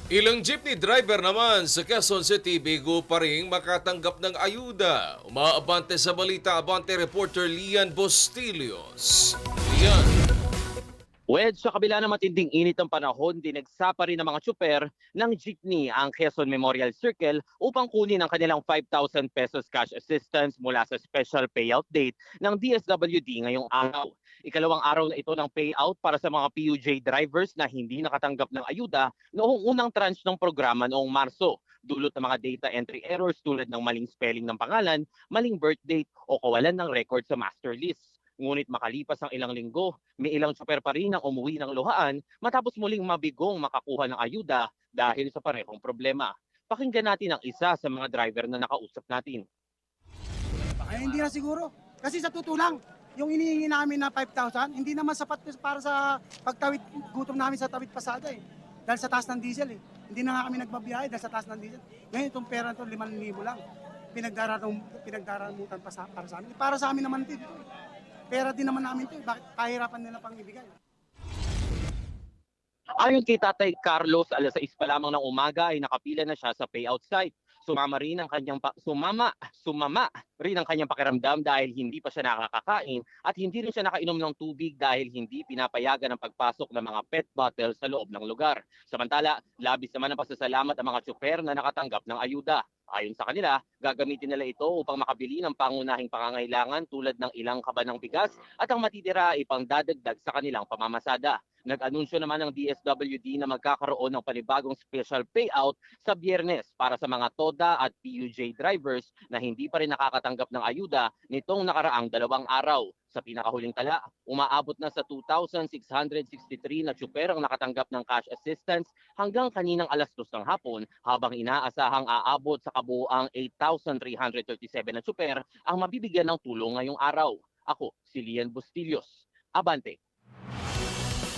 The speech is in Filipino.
Ilang jeepney driver naman sa Quezon City bigo pa rin makatanggap ng ayuda. Umaabante sa balita, abante reporter Lian Bostillos. Lian. Sa kabila ng matinding init ng panahon, dinagsa pa rin ng mga tsuper ng jeepney ang Quezon Memorial Circle upang kunin ang kanilang 5,000 pesos cash assistance mula sa special payout date ng DSWD ngayong araw. Ikalawang araw na ito ng payout para sa mga PUJ drivers na hindi nakatanggap ng ayuda noong unang tranche ng programa noong Marso. Dulot ng mga data entry errors tulad ng maling spelling ng pangalan, maling birth date o kawalan ng record sa master list. Ngunit makalipas ang ilang linggo, may ilang tsuper pa rin ang umuwi ng luhaan matapos muling mabigong makakuha ng ayuda dahil sa parehong problema. Pakinggan natin ang isa sa mga driver na nakausap natin. Ay, hindi na siguro. Kasi sa totoo lang, yung inihingi namin na 5,000, hindi naman sapat para sa pagtawid gutom namin sa tawid pasada eh. Dahil sa taas ng diesel eh. Hindi na nga kami nagbabiyahe dahil sa taas ng diesel. Ngayon itong pera ito, 5,000 lang. Pinagdaramutan pa para sa amin. Para sa amin naman ito. Pera din naman namin ito. Bakit kahirapan nila pang ibigay? Ayon kay Tatay Carlos, alas 6 pa lamang ng umaga ay nakapila na siya sa payout site. Sumama rin ang kanyang pakiramdam dahil hindi pa siya nakakakain at hindi rin siya nakainom ng tubig dahil hindi pinapayagan ang pagpasok ng mga PET bottle sa loob ng lugar. Samantala, labis naman ang pasasalamat ang mga tsuper na nakatanggap ng ayuda. Ayon sa kanila, gagamitin nila ito upang makabili ng pangunahing pangangailangan tulad ng ilang kaban ng bigas at ang matitira ay pangdadagdag sa kanilang pamamasada. Nag-anunsyo naman ng DSWD na magkakaroon ng panibagong special payout sa Biyernes para sa mga TODA at PUJ drivers na hindi pa rin nakakatanggap ng ayuda nitong nakaraang 2 araw. Sa pinakahuling tala, umaabot na sa 2,663 na tsuper ang nakatanggap ng cash assistance hanggang kaninang alas 2 ng hapon habang inaasahang aabot sa kabuuang 8,337 na tsuper ang mabibigyan ng tulong ngayong araw. Ako, si Lian Bustillos. Abante.